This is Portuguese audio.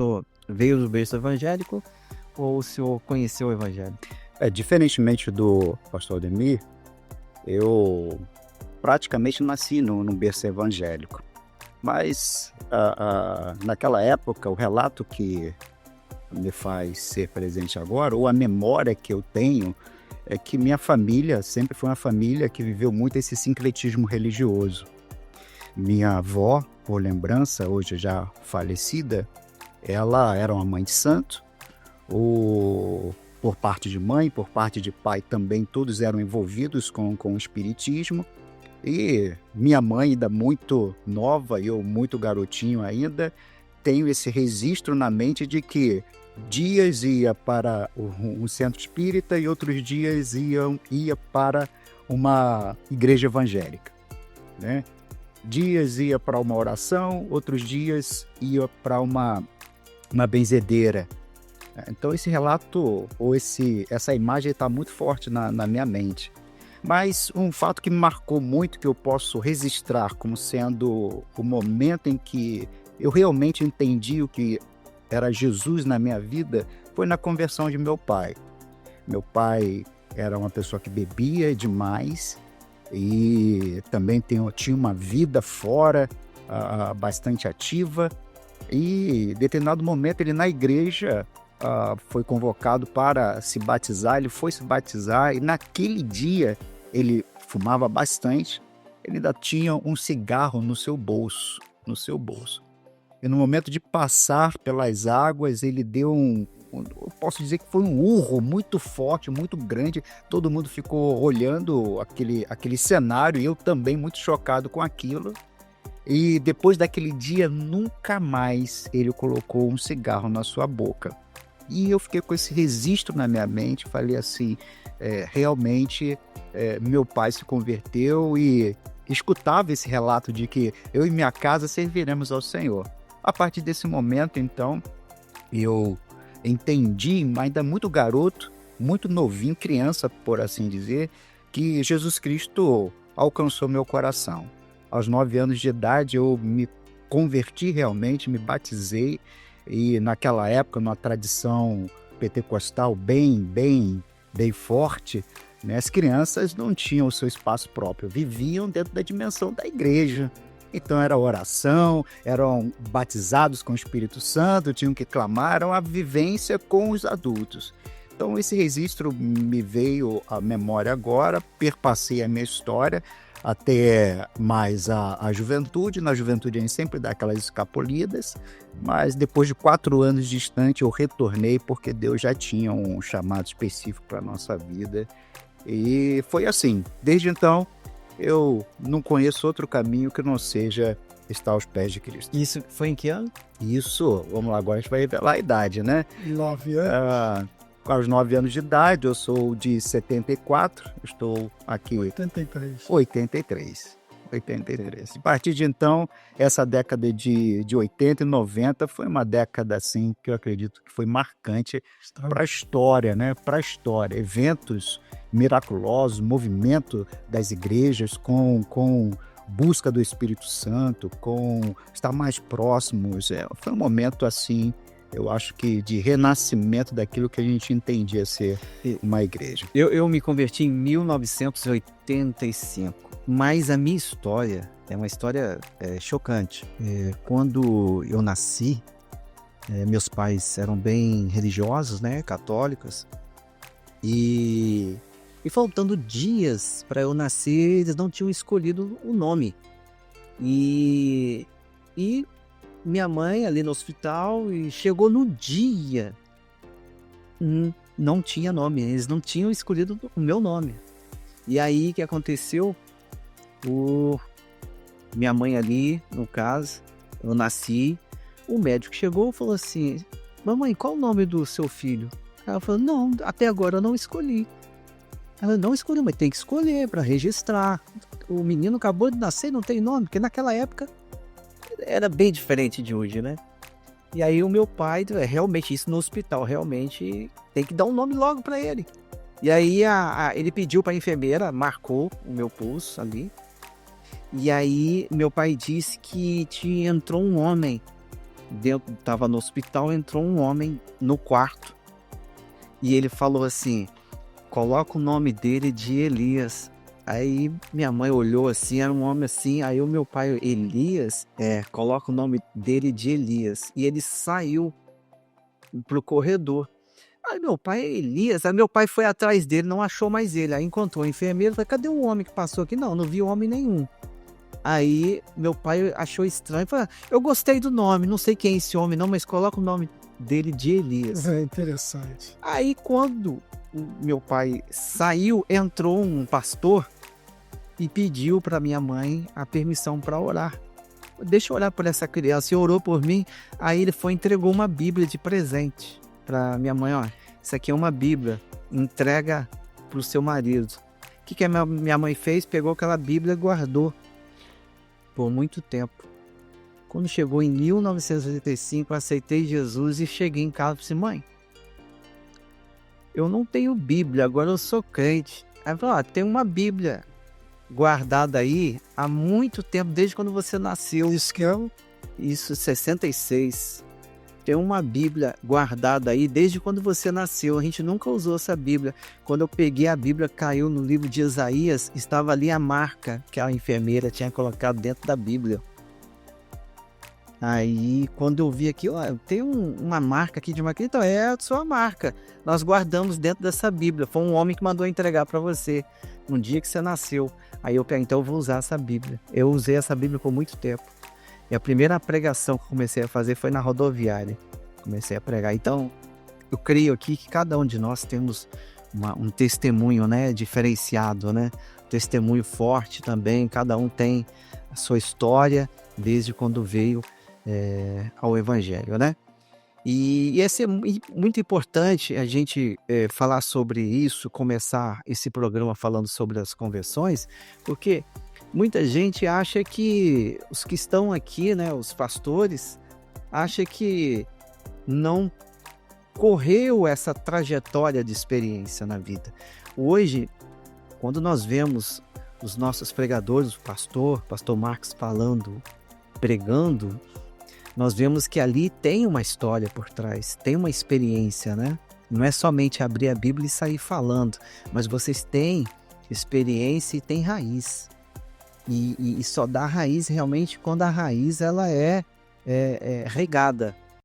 senhor veio do berço evangélico ou o senhor conheceu o evangelho? Diferentemente do pastor Ademir, eu praticamente nasci num berço evangélico. Mas naquela época, o relato que me faz ser presente agora, ou a memória que eu tenho, é que minha família sempre foi uma família que viveu muito esse sincretismo religioso. Minha avó, por lembrança, hoje já falecida, ela era uma mãe de santo. Por parte de mãe, por parte de pai também, todos eram envolvidos com o espiritismo. E minha mãe, ainda muito nova, eu muito garotinho ainda, tenho esse registro na mente de que dias ia para um centro espírita e outros dias ia para uma igreja evangélica, né? Dias ia para uma oração, outros dias ia para uma benzedeira. Então esse relato, ou essa imagem está muito forte na minha mente. Mas um fato que me marcou muito, que eu posso registrar como sendo o momento em que eu realmente entendi o que era Jesus na minha vida, foi na conversão de meu pai. Meu pai era uma pessoa que bebia demais e também tinha uma vida fora, bastante ativa. E em determinado momento ele na igreja foi convocado para se batizar, ele foi se batizar e naquele dia ele fumava bastante, ele ainda tinha um cigarro no seu bolso. E no momento de passar pelas águas, ele deu eu posso dizer que foi um urro muito forte, muito grande. Todo mundo ficou olhando aquele cenário e eu também muito chocado com aquilo. E depois daquele dia, nunca mais ele colocou um cigarro na sua boca. E eu fiquei com esse registro na minha mente, falei assim, realmente meu pai se converteu e escutava esse relato de que eu e minha casa serviremos ao Senhor. A partir desse momento, então, eu entendi, ainda muito garoto, muito novinho, criança, por assim dizer, que Jesus Cristo alcançou meu coração. Aos 9 anos de idade, eu me converti realmente, me batizei, e naquela época, numa tradição pentecostal bem forte, né, as crianças não tinham o seu espaço próprio, viviam dentro da dimensão da igreja. Então era oração, eram batizados com o Espírito Santo, tinham que clamar, era uma vivência com os adultos. Então esse registro me veio à memória agora, perpassei a minha história até mais a juventude. Na juventude a gente sempre dá aquelas escapulidas, mas depois de 4 anos distante eu retornei porque Deus já tinha um chamado específico para a nossa vida. E foi assim, desde então eu não conheço outro caminho que não seja estar aos pés de Cristo. Isso foi em que ano? Isso, vamos lá, agora a gente vai revelar a idade, né? 9 anos. Aos 9 anos de idade, eu sou de 74, estou aqui 83. A partir de então, essa década de 80 e 90 foi uma década assim que eu acredito que foi marcante para a história, né? Para a história, eventos miraculosos, movimento das igrejas com busca do Espírito Santo, com estar mais próximos. Foi um momento assim, eu acho que de renascimento daquilo que a gente entendia ser uma igreja. Eu me converti em 1985, mas a minha história é uma história chocante. Quando eu nasci, meus pais eram bem religiosos, né, católicos, e faltando dias para eu nascer, eles não tinham escolhido o nome. E minha mãe ali no hospital, e chegou no dia, não tinha nome, eles não tinham escolhido o meu nome. E aí o que aconteceu? Minha mãe ali, no caso, eu nasci, o médico chegou e falou assim: mamãe, qual o nome do seu filho? Ela falou: não, até agora eu não escolhi. Ela não escolheu, mas tem que escolher para registrar. O menino acabou de nascer, não tem nome, porque naquela época era bem diferente de hoje, né? E aí o meu pai, realmente, isso no hospital, realmente tem que dar um nome logo para ele. E aí ele pediu para a enfermeira, marcou o meu pulso ali. E aí meu pai disse que entrou um homem estava no hospital, entrou um homem no quarto e ele falou assim: coloca o nome dele de Elias. Aí minha mãe olhou assim, era um homem assim, aí o meu pai, Elias, coloca o nome dele de Elias. E ele saiu pro corredor. Aí meu pai, Elias, aí meu pai foi atrás dele, não achou mais ele. Aí encontrou o enfermeiro, falou: cadê o homem que passou aqui? Não vi homem nenhum. Aí meu pai achou estranho, falou: eu gostei do nome, não sei quem é esse homem não, mas coloca o nome dele de Elias. É interessante. Aí quando o meu pai saiu, entrou um pastor e pediu para minha mãe a permissão para orar. Deixa eu orar por essa criança. E orou por mim. Aí ele foi e entregou uma Bíblia de presente para minha mãe. Ó, isso aqui é uma Bíblia, entrega para o seu marido. O que a minha mãe fez? Pegou aquela Bíblia e guardou por muito tempo. Quando chegou em 1985, eu aceitei Jesus e cheguei em casa e disse: mãe, eu não tenho Bíblia, agora eu sou crente. Aí falou: tem uma Bíblia guardada aí há muito tempo, desde quando você nasceu. Isso que é Isso, 66. Tem uma Bíblia guardada aí desde quando você nasceu. A gente nunca usou essa Bíblia. Quando eu peguei a Bíblia, caiu no livro de Isaías, estava ali a marca que a enfermeira tinha colocado dentro da Bíblia. Aí, quando eu vi aqui, ó, tem uma marca aqui de uma criança, então é a sua marca. Nós guardamos dentro dessa Bíblia. Foi um homem que mandou entregar para você no dia que você nasceu. Aí eu peguei, então eu vou usar essa Bíblia. Eu usei essa Bíblia por muito tempo. E a primeira pregação que eu comecei a fazer foi na rodoviária. Comecei a pregar. Então, eu creio aqui que cada um de nós temos um testemunho, né, diferenciado, né? Testemunho forte também. Cada um tem a sua história desde quando veio ao Evangelho, né? E é muito importante a gente falar sobre isso, começar esse programa falando sobre as conversões, porque muita gente acha que os que estão aqui, né, os pastores, acha que não correu essa trajetória de experiência na vida. Hoje, quando nós vemos os nossos pregadores, o pastor Marcos falando, pregando, nós vemos que ali tem uma história por trás, tem uma experiência, né? Não é somente abrir a Bíblia e sair falando, mas vocês têm experiência e têm raiz. E só dá raiz realmente quando a raiz ela é regada,